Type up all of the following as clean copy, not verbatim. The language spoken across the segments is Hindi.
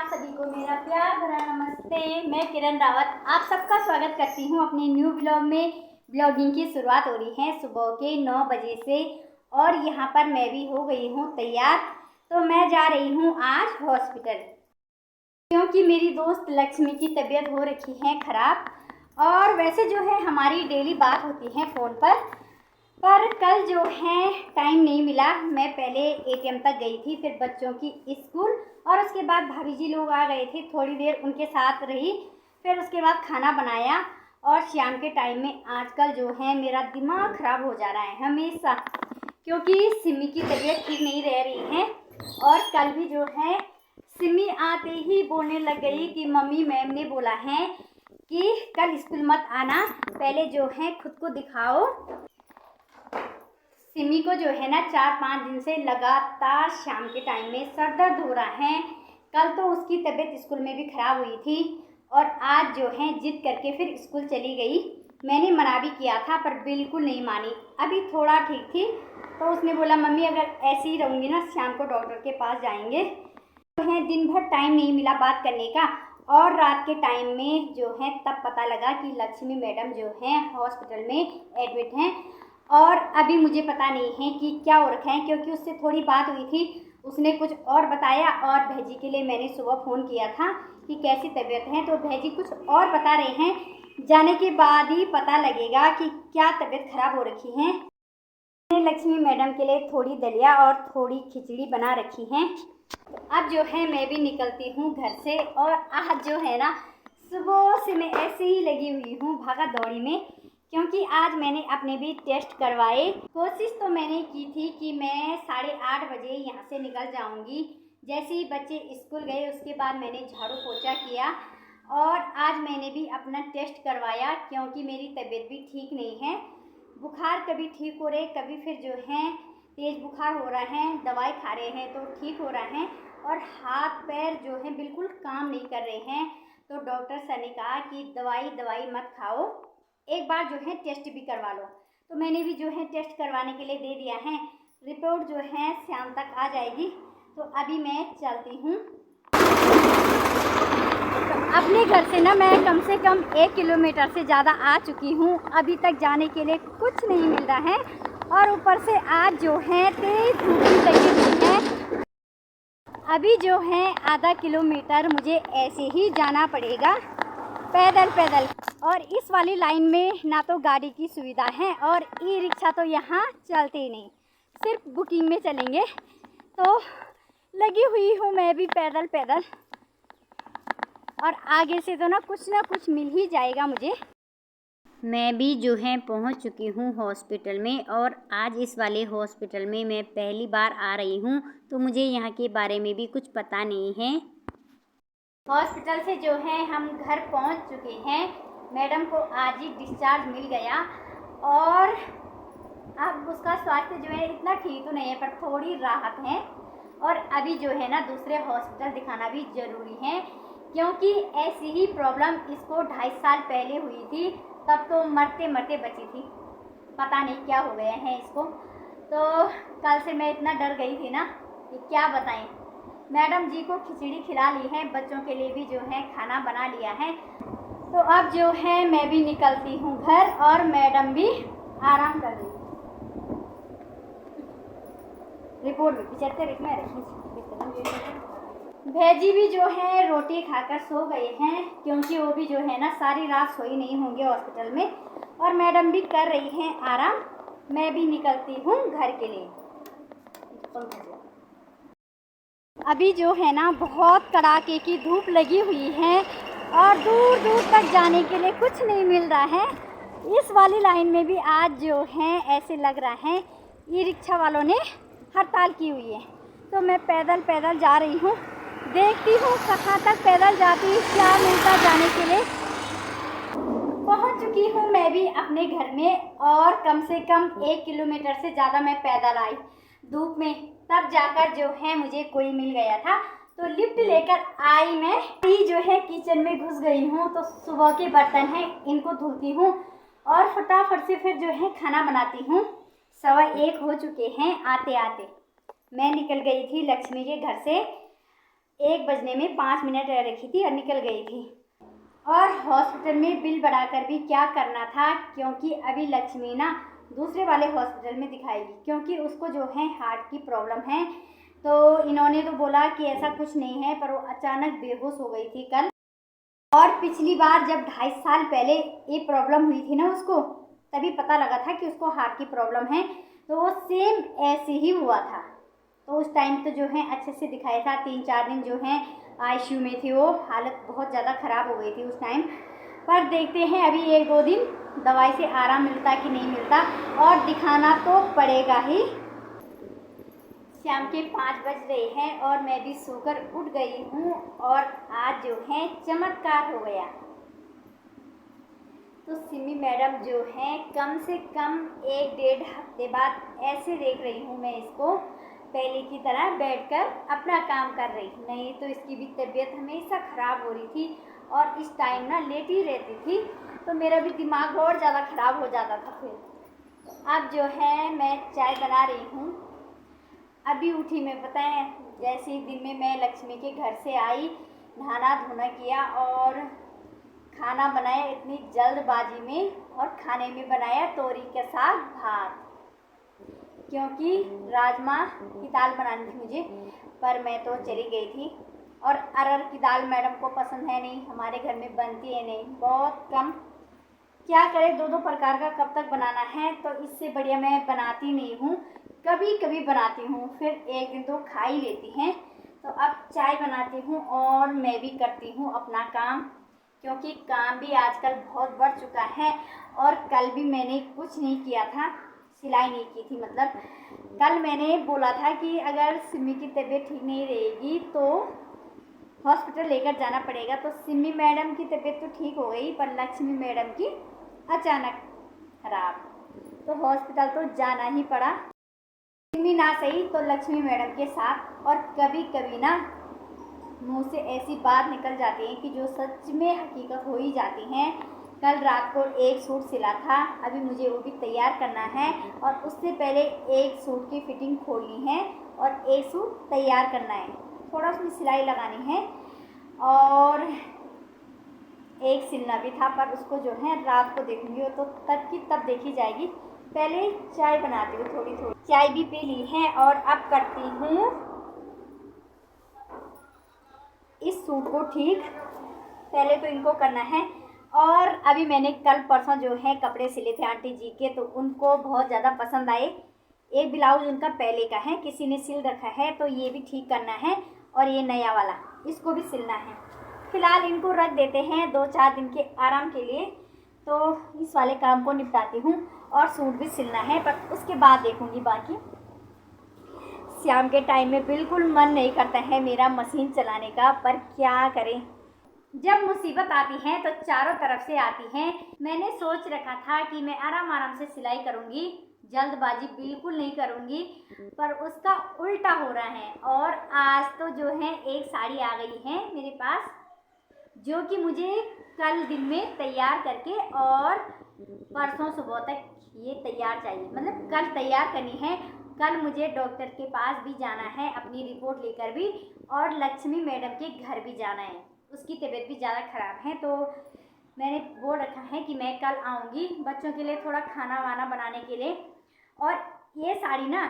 आप सभी को मेरा प्यार भरा नमस्ते। मैं किरण रावत आप सबका स्वागत करती हूं अपने न्यू ब्लॉग में। ब्लॉगिंग की शुरुआत हो रही है सुबह के 9 बजे से और यहां पर मैं भी हो गई हूं तैयार। तो मैं जा रही हूं आज हॉस्पिटल क्योंकि मेरी दोस्त लक्ष्मी की तबीयत हो रखी है ख़राब। और वैसे जो है हमारी डेली बात होती है फ़ोन पर कल जो है टाइम नहीं मिला। मैं पहले एटीएम तक गई थी, फिर बच्चों की स्कूल और उसके बाद भाभी जी लोग आ गए थे, थोड़ी देर उनके साथ रही, फिर उसके बाद खाना बनाया। और शाम के टाइम में आजकल जो है मेरा दिमाग ख़राब हो जा रहा है हमेशा, क्योंकि सिमी की तबीयत ठीक नहीं रह रही है। और कल भी जो है सिमी आते ही बोलने लग गई कि मम्मी मैम ने बोला है कि कल स्कूल मत आना, पहले जो है खुद को दिखाओ। सिमी को जो है ना 4-5 दिन से लगातार शाम के टाइम में सर दर्द हो रहा है। कल तो उसकी तबीयत स्कूल में भी ख़राब हुई थी और आज जो है जिद करके फिर स्कूल चली गई। मैंने मना भी किया था पर बिल्कुल नहीं मानी। अभी थोड़ा ठीक थी तो उसने बोला मम्मी अगर ऐसे ही रहूँगी ना शाम को डॉक्टर के पास जाएंगे। तो है दिन भर टाइम नहीं मिला बात करने का। और रात के टाइम में जो है तब पता लगा कि लक्ष्मी मैडम जो हैं हॉस्पिटल में एडमिट हैं। और अभी मुझे पता नहीं है कि क्या हो रखा है, क्योंकि उससे थोड़ी बात हुई थी, उसने कुछ और बताया। और भैजी के लिए मैंने सुबह फ़ोन किया था कि कैसी तबीयत है, तो भैजी कुछ और बता रहे हैं। जाने के बाद ही पता लगेगा कि क्या तबीयत ख़राब हो रखी है। मैंने लक्ष्मी मैडम के लिए थोड़ी दलिया और थोड़ी खिचड़ी बना रखी हैं। अब जो है मैं भी निकलती हूँ घर से। और आज जो है ना सुबह से मैं ऐसे ही लगी हुई हूँ भागा दौड़ी में, क्योंकि आज मैंने अपने भी टेस्ट करवाए। कोशिश तो मैंने की थी कि मैं 8:30 बजे यहाँ से निकल जाऊँगी। जैसे ही बच्चे स्कूल गए उसके बाद मैंने झाड़ू पोछा किया और आज मैंने भी अपना टेस्ट करवाया, क्योंकि मेरी तबीयत भी ठीक नहीं है। बुखार कभी ठीक हो रहे, कभी फिर जो है तेज़ बुखार हो रहा है, दवाई खा रहे हैं तो ठीक हो रहा है। और हाथ पैर जो है बिल्कुल काम नहीं कर रहे हैं। तो डॉक्टर सर ने कहा कि दवाई मत खाओ, एक बार जो है टेस्ट भी करवा लो। तो मैंने भी जो है टेस्ट करवाने के लिए दे दिया है। रिपोर्ट जो है शाम तक आ जाएगी। तो अभी मैं चलती हूँ। तो अपने घर से ना मैं कम से कम 1 किलोमीटर से ज़्यादा आ चुकी हूँ। अभी तक जाने के लिए कुछ नहीं मिल रहा है और ऊपर से आज जो है तेज धूप लगी हुई है। अभी जो है आधा किलोमीटर मुझे ऐसे ही जाना पड़ेगा पैदल। और इस वाली लाइन में ना तो गाड़ी की सुविधा है और ई रिक्शा तो यहाँ चलते ही नहीं, सिर्फ बुकिंग में चलेंगे। तो लगी हुई हूँ मैं भी पैदल और आगे से तो ना कुछ मिल ही जाएगा मुझे। मैं भी जो है पहुँच चुकी हूँ हॉस्पिटल में और आज इस वाले हॉस्पिटल में मैं पहली बार आ रही हूँ, तो मुझे यहाँ के बारे में भी कुछ पता नहीं है। हॉस्पिटल से जो है हम घर पहुँच चुके हैं। मैडम को आज ही डिस्चार्ज मिल गया और अब उसका स्वास्थ्य जो है इतना ठीक तो नहीं है पर थोड़ी राहत है। और अभी जो है ना दूसरे हॉस्पिटल दिखाना भी ज़रूरी है, क्योंकि ऐसी ही प्रॉब्लम इसको 2.5 साल पहले हुई थी, तब तो मरते मरते बची थी। पता नहीं क्या हो गया है इसको। तो कल से मैं इतना डर गई थी ना कि क्या बताएं। मैडम जी को खिचड़ी खिला ली है, बच्चों के लिए भी जो है खाना बना लिया है। तो अब जो है मैं भी निकलती हूँ घर और मैडम भी आराम कर रही है। रिपोर्ट भी 75 में रखी। भैजी भी जो है रोटी खाकर सो गए हैं, क्योंकि वो भी जो है ना सारी रात सोई नहीं होंगे हॉस्पिटल में। और मैडम भी कर रही हैं आराम। मैं भी निकलती हूँ घर के लिए। अभी जो है ना बहुत कड़ाके की धूप लगी हुई है और दूर दूर तक जाने के लिए कुछ नहीं मिल रहा है। इस वाली लाइन में भी आज जो है ऐसे लग रहा है ई रिक्शा वालों ने हड़ताल की हुई है। तो मैं पैदल जा रही हूँ, देखती हूँ कहाँ तक पैदल जाती, क्या मिलता जाने के लिए। पहुँच चुकी हूँ मैं भी अपने घर में और कम से कम 1 किलोमीटर से ज़्यादा मैं पैदल आई धूप में, तब जाकर जो है मुझे कोई मिल गया था। तो लिफ्ट लेकर आई, मैं ही जो है किचन में घुस गई हूँ। तो सुबह के बर्तन हैं इनको धोती हूँ और फटाफट से फिर जो है खाना बनाती हूँ। 1:15 हो चुके हैं आते आते। मैं निकल गई थी लक्ष्मी के घर से 1 बजने में 5 मिनट रह रखी थी और निकल गई थी। और हॉस्पिटल में बिल बढ़ाकर भी क्या करना था, क्योंकि अभी लक्ष्मी ना दूसरे वाले हॉस्पिटल में दिखाएगी, क्योंकि उसको जो है हार्ट की प्रॉब्लम है। तो इन्होंने तो बोला कि ऐसा कुछ नहीं है, पर वो अचानक बेहोश हो गई थी कल। और पिछली बार जब 2.5 साल पहले ये प्रॉब्लम हुई थी ना उसको, तभी पता लगा था कि उसको हार्ट की प्रॉब्लम है। तो वो सेम ऐसे ही हुआ था। तो उस टाइम तो जो है अच्छे से दिखाया था। 3-4 दिन जो है आईसीयू में थी, वो हालत बहुत ज़्यादा ख़राब हो गई थी उस टाइम। पर देखते हैं अभी 1-2 दिन दवाई से आराम मिलता कि नहीं मिलता, और दिखाना तो पड़ेगा ही। शाम के 5 बज रहे हैं और मैं भी सोकर उठ गई हूँ, और आज जो है चमत्कार हो गया। तो सिमी मैडम जो है कम से कम 1-1.5 हफ्ते बाद ऐसे देख रही हूँ मैं इसको, पहले की तरह बैठकर अपना काम कर रही। नहीं तो इसकी भी तबीयत हमेशा ख़राब हो रही थी, और इस टाइम ना लेटी रहती थी, तो मेरा भी दिमाग और ज़्यादा ख़राब हो जाता था। फिर अब जो है मैं चाय बना रही हूँ। अभी उठी मैं, पता है, जैसे ही दिन में मैं लक्ष्मी के घर से आई, नहाना धोना किया और खाना बनाया इतनी जल्दबाजी में, और खाने में बनाया तोरी के साग भात, क्योंकि राजमा की दाल बनानी थी मुझे, पर मैं तो चली गई थी। और अरहर की दाल मैडम को पसंद है नहीं, हमारे घर में बनती है नहीं, बहुत कम। क्या करें, 2-2 प्रकार का कब तक बनाना है, तो इससे बढ़िया मैं बनाती नहीं हूँ। कभी कभी बनाती हूँ, फिर एक दिन तो खा ही लेती हैं। तो अब चाय बनाती हूँ और मैं भी करती हूँ अपना काम, क्योंकि काम भी आजकल बहुत बढ़ चुका है। और कल भी मैंने कुछ नहीं किया था, सिलाई नहीं की थी। मतलब कल मैंने बोला था कि अगर सिमी की तबीयत ठीक नहीं रहेगी तो हॉस्पिटल लेकर जाना पड़ेगा। तो सिमी मैडम की तबीयत तो ठीक हो गई, पर लक्ष्मी मैडम की अचानक खराब, तो हॉस्पिटल तो जाना ही पड़ा। सिमी ना सही तो लक्ष्मी मैडम के साथ। और कभी कभी ना मुंह से ऐसी बात निकल जाती है कि जो सच में हकीकत हो ही जाती हैं। कल रात को एक सूट सिला था, अभी मुझे वो भी तैयार करना है, और उससे पहले एक सूट की फिटिंग खोलनी है और एक सूट तैयार करना है, थोड़ा उसमें सिलाई लगानी है, और एक सिलना भी था, पर उसको जो है रात को देखूंगी, वो तो तब की तब देखी जाएगी। पहले चाय बनाती हूँ, थोड़ी थोड़ी चाय भी पी ली है, और अब करती हूँ इस सूट को ठीक। पहले तो इनको करना है। और अभी मैंने कल परसों जो है कपड़े सिले थे आंटी जी के, तो उनको बहुत ज़्यादा पसंद आए। एक ब्लाउज उनका पहले का है, किसी ने सिल रखा है, तो ये भी ठीक करना है, और ये नया वाला इसको भी सिलना है। फिलहाल इनको रख देते हैं 2-4 दिन के आराम के लिए, तो इस वाले काम को निपटाती हूँ, और सूट भी सिलना है, पर उसके बाद देखूँगी बाकी। शाम के टाइम में बिल्कुल मन नहीं करता है मेरा मशीन चलाने का, पर क्या करें, जब मुसीबत आती है तो चारों तरफ से आती है। मैंने सोच रखा था कि मैं आराम आराम से सिलाई करूँगी, जल्दबाजी बिल्कुल नहीं करूँगी, पर उसका उल्टा हो रहा है। और आज तो जो है एक साड़ी आ गई है मेरे पास, जो कि मुझे कल दिन में तैयार करके और परसों सुबह तक ये तैयार चाहिए, मतलब कल तैयार करनी है। कल मुझे डॉक्टर के पास भी जाना है अपनी रिपोर्ट लेकर भी, और लक्ष्मी मैडम के घर भी जाना है, उसकी तबीयत भी ज़्यादा ख़राब है। तो मैंने बोल रखा है कि मैं कल आऊँगी बच्चों के लिए थोड़ा खाना वाना बनाने के लिए। और ये साड़ी ना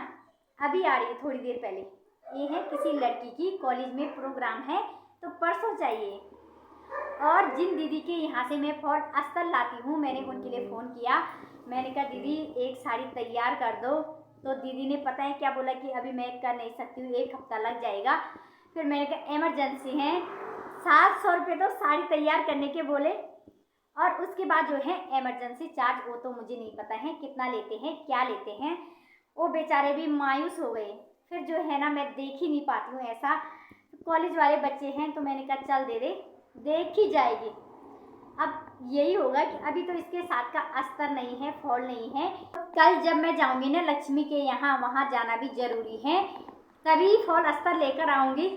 अभी आ रही है, थोड़ी देर पहले, ये है किसी लड़की की कॉलेज में प्रोग्राम है, तो परसों चाहिए। और जिन दीदी के यहाँ से मैं फॉल अस्तर लाती हूँ, मैंने उनके लिए फ़ोन किया, मैंने कहा दीदी एक साड़ी तैयार कर दो। तो दीदी ने पता है क्या बोला कि अभी मैं कर नहीं सकती हूँ, 1 हफ्ता लग जाएगा। फिर मैंने कहा इमरजेंसी है, 700 रुपये तो साड़ी तैयार करने के बोले, और उसके बाद जो है इमरजेंसी चार्ज, वो तो मुझे नहीं पता है कितना लेते हैं, क्या लेते हैं। वो बेचारे भी मायूस हो गए। फिर जो है ना मैं देख ही नहीं पाती हूँ ऐसा, कॉलेज वाले बच्चे हैं, तो मैंने कहा चल दे दे, देख ही जाएगी। अब यही होगा कि अभी तो इसके साथ का अस्तर नहीं है, फॉल नहीं है। कल जब मैं जाऊंगी ना लक्ष्मी के यहाँ, वहाँ जाना भी ज़रूरी है, तभी फॉल अस्तर लेकर आऊँगी।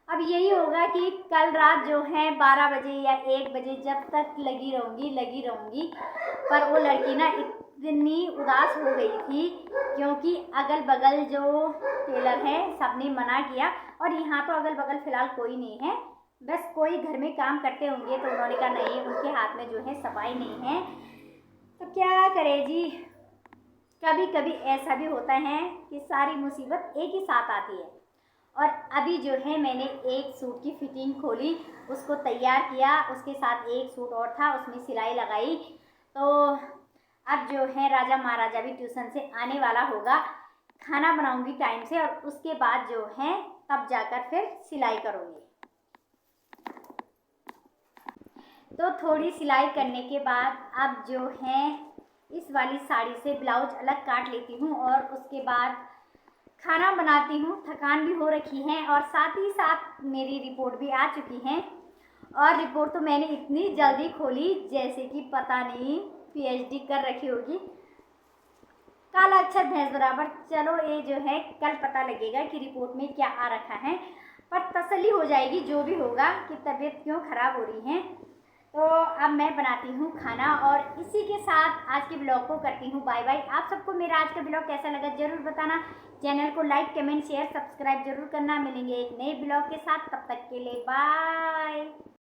अब यही होगा कि कल रात जो है 12 बजे या 1 बजे जब तक लगी रहूँगी, पर वो लड़की ना इतनी उदास हो गई थी क्योंकि अगल बगल जो टेलर है सबने मना किया, और यहाँ तो अगल बगल फ़िलहाल कोई नहीं है, बस कोई घर में काम करते होंगे तो उन्होंने कहा नहीं, उनके हाथ में जो है सफाई नहीं है। तो क्या करे जी, कभी कभी ऐसा भी होता है कि सारी मुसीबत एक ही साथ आती है। और अभी जो है मैंने एक सूट की फिटिंग खोली, उसको तैयार किया, उसके साथ एक सूट और था, उसमें सिलाई लगाई। तो अब जो है राजा महाराजा भी ट्यूशन से आने वाला होगा, खाना बनाऊंगी टाइम से, और उसके बाद जो है तब जाकर फिर सिलाई करूँगी। तो थोड़ी सिलाई करने के बाद अब जो है इस वाली साड़ी से ब्लाउज अलग काट लेती हूँ और उसके बाद खाना बनाती हूँ। थकान भी हो रखी है और साथ ही साथ मेरी रिपोर्ट भी आ चुकी है, और रिपोर्ट तो मैंने इतनी जल्दी खोली जैसे कि पता नहीं पीएचडी कर रखी होगी। काला अक्षर भैंस बराबर। चलो ये जो है कल पता लगेगा कि रिपोर्ट में क्या आ रखा है, पर तसल्ली हो जाएगी जो भी होगा कि तबीयत क्यों ख़राब हो रही है। तो अब मैं बनाती हूँ खाना, और इसी के साथ आज के ब्लॉग को करती हूँ बाय बाय। आप सबको मेरा आज का ब्लॉग कैसा लगा ज़रूर बताना। चैनल को लाइक कमेंट शेयर सब्सक्राइब जरूर करना। मिलेंगे एक नए ब्लॉग के साथ, तब तक के लिए बाय।